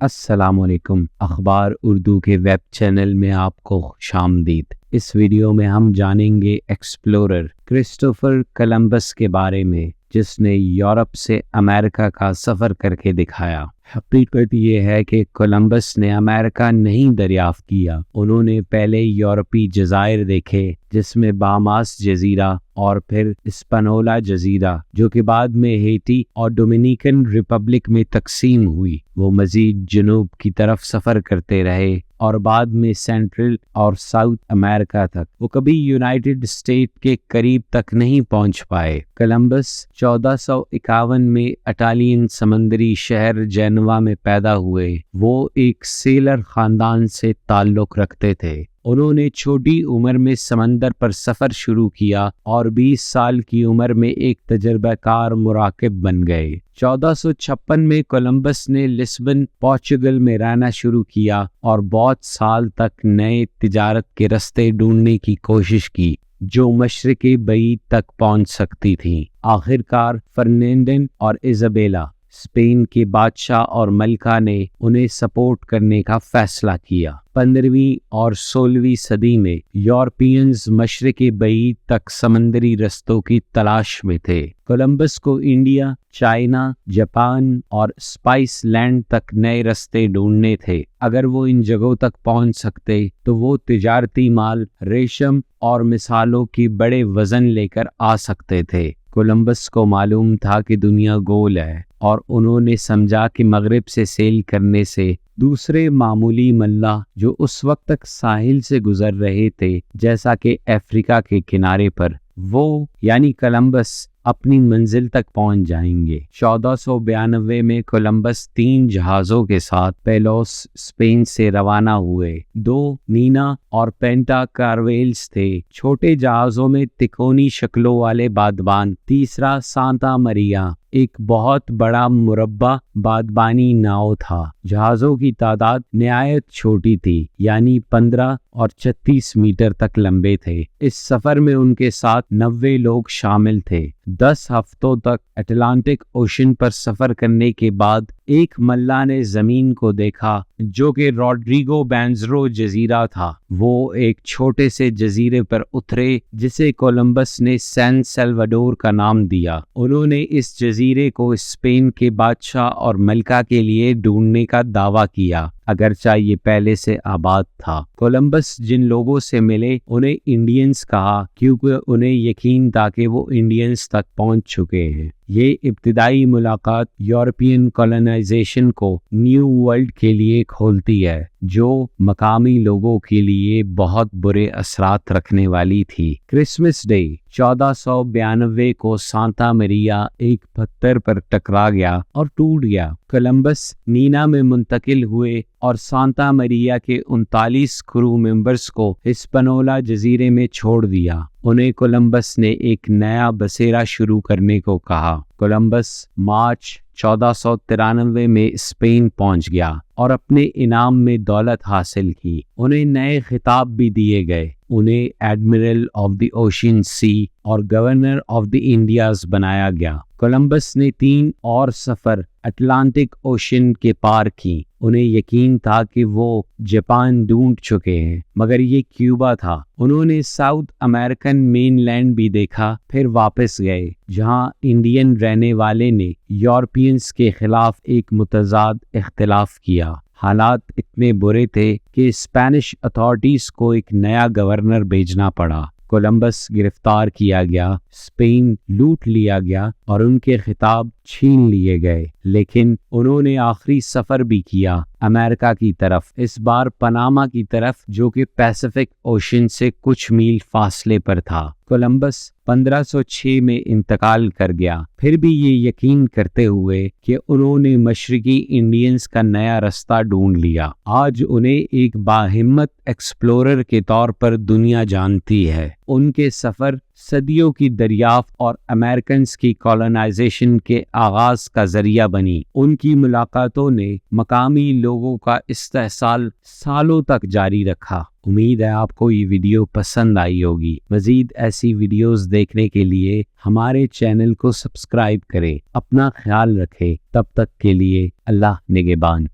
السلام علیکم۔ اخبار اردو کے ویب چینل میں آپ کو خوش آمدید۔ اس ویڈیو میں ہم جانیں گے ایکسپلورر کرسٹوفر کولمبس کے بارے میں، جس نے یورپ سے امریکہ کا سفر کر کے دکھایا۔ حقیقت یہ ہے کہ کولمبس نے امریکہ نہیں دریافت کیا، انہوں نے پہلے یورپی جزائر دیکھے، جس میں باماس جزیرہ اور پھر اسپانولا جزیرہ، جو کہ بعد میں ہیٹی اور ڈومینیکن ریپبلک میں تقسیم ہوئی۔ وہ مزید جنوب کی طرف سفر کرتے رہے اور بعد میں سینٹرل اور ساؤتھ امریکہ تک۔ وہ کبھی یونائٹڈ اسٹیٹ کے قریب تک نہیں پہنچ پائے۔ کولمبس 1451 میں اٹالین سمندری شہر جینوا میں پیدا ہوئے۔ وہ ایک سیلر خاندان سے تعلق رکھتے تھے۔ انہوں نے چھوٹی عمر میں سمندر پر سفر شروع کیا اور 20 سال کی عمر میں ایک تجربہ کار مراقب بن گئے۔ 1456 میں کولمبس نے لسبن، پورچگل میں رہنا شروع کیا اور بہت سال تک نئے تجارت کے راستے ڈھونڈنے کی کوشش کی جو مشرق بعید تک پہنچ سکتی تھیں۔ آخر کار فرنینڈنڈ اور ایزابیلا، اسپین کے بادشاہ اور ملکہ نے انہیں سپورٹ کرنے کا فیصلہ کیا۔ 15ویں اور 16ویں صدی میں یورپینز مشرق بعید تک سمندری رستوں کی تلاش میں تھے۔ کولمبس کو انڈیا، چائنا، جاپان اور اسپائس لینڈ تک نئے راستے ڈھونڈنے تھے۔ اگر وہ ان جگہوں تک پہنچ سکتے تو وہ تجارتی مال، ریشم اور مصالحوں کی بڑے وزن لے کر آ سکتے تھے۔ کولمبس کو معلوم تھا کہ دنیا گول ہے اور انہوں نے سمجھا کہ مغرب سے سیل کرنے سے دوسرے معمولی ملاح جو اس وقت تک ساحل سے گزر رہے تھے، جیسا کہ افریقہ کے کنارے پر، وہ یعنی کولمبس اپنی منزل تک پہنچ جائیں گے۔ 1492 میں کولمبس 3 جہازوں کے ساتھ پیلوس، اسپین سے روانہ ہوئے۔ 2 نینا اور پینٹا کارویلز تھے، چھوٹے جہازوں میں تکونی شکلوں والے بادبان۔ تیسرا سانتا ماریا، ایک بہت بڑا مربع بادبانی ناؤ تھا۔ جہازوں کی تعداد نہایت چھوٹی تھی، یعنی 15 اور 36 میٹر تک لمبے تھے۔ اس سفر میں ان کے ساتھ 90 لوگ شامل تھے۔ 10 ہفتوں تک اٹلانٹک اوشن پر سفر کرنے کے بعد ایک ملاح نے زمین کو دیکھا جو کہ روڈریگو بینزرو جزیرہ تھا۔ وہ ایک چھوٹے سے جزیرے پر اترے جسے کولمبس نے سین سیلواڈور کا نام دیا۔ انہوں نے اس جزیرے کو اسپین کے بادشاہ اور ملکہ کے لیے ڈھونڈنے کا دعویٰ کیا، اگرچہ یہ پہلے سے آباد تھا۔ کولمبس جن لوگوں سے ملے انہیں انڈینز کہا، کیونکہ انہیں یقین تھا کہ وہ انڈینز تک پہنچ چکے ہیں۔ یہ ابتدائی ملاقات یورپین کولونائزیشن کو نیو ورلڈ کے لیے کھولتی ہے، جو مقامی لوگوں کے لیے بہت برے اثرات رکھنے والی تھی۔ کرسمس ڈے 1492 کو سانتا ماریا ایک پتھر پر ٹکرا گیا اور ٹوٹ گیا۔ کولمبس نینا میں منتقل ہوئے اور سانتا ماریا کے 39 کرو ممبرز کو ہسپانولا جزیرے میں چھوڑ دیا۔ انہیں کولمبس نے ایک نیا بسیرا شروع کرنے کو کہا۔ کولمبس مارچ 1493 میں اسپین پہنچ گیا اور اپنے انعام میں دولت حاصل کی۔ انہیں نئے خطاب بھی دیے گئے۔ انہیں ایڈمرل آف دی اوشین سی اور گورنر آف دی انڈیاز بنایا گیا۔ کولمبس نے 3 اور سفر اٹلانٹک اوشن کے پار کی۔ انہیں یقین تھا کہ وہ جاپان ڈھونڈ چکے ہیں، مگر یہ کیوبا تھا۔ انہوں نے ساؤتھ امریکن مین لینڈ بھی دیکھا، پھر واپس گئے جہاں انڈین رہنے والے نے یورپینز کے خلاف ایک متضاد اختلاف کیا۔ حالات اتنے برے تھے کہ اسپینش اتھارٹیز کو ایک نیا گورنر بھیجنا پڑا۔ کولمبس گرفتار کیا گیا، اسپین لوٹ لیا گیا اور ان کے خطاب چھین لیے گئے، لیکن انہوں نے آخری سفر بھی کیا امریکہ کی طرف، اس بار پاناما کی طرف، جو کہ پیسیفک اوشن سے کچھ میل فاصلے پر تھا۔ کولمبس 1506 میں انتقال کر گیا، پھر بھی یہ یقین کرتے ہوئے کہ انہوں نے مشرقی انڈینز کا نیا راستہ ڈھونڈ لیا۔ آج انہیں ایک باہمت ایکسپلورر کے طور پر دنیا جانتی ہے۔ ان کے سفر صدیوں کی دریافت اور امریکنز کی کولونائزیشن کے آغاز کا ذریعہ بنی۔ ان کی ملاقاتوں نے مقامی لوگوں کا استحصال سالوں تک جاری رکھا۔ امید ہے آپ کو یہ ویڈیو پسند آئی ہوگی۔ مزید ایسی ویڈیوز دیکھنے کے لیے ہمارے چینل کو سبسکرائب کریں۔ اپنا خیال رکھیں۔ تب تک کے لیے اللہ نگہبان۔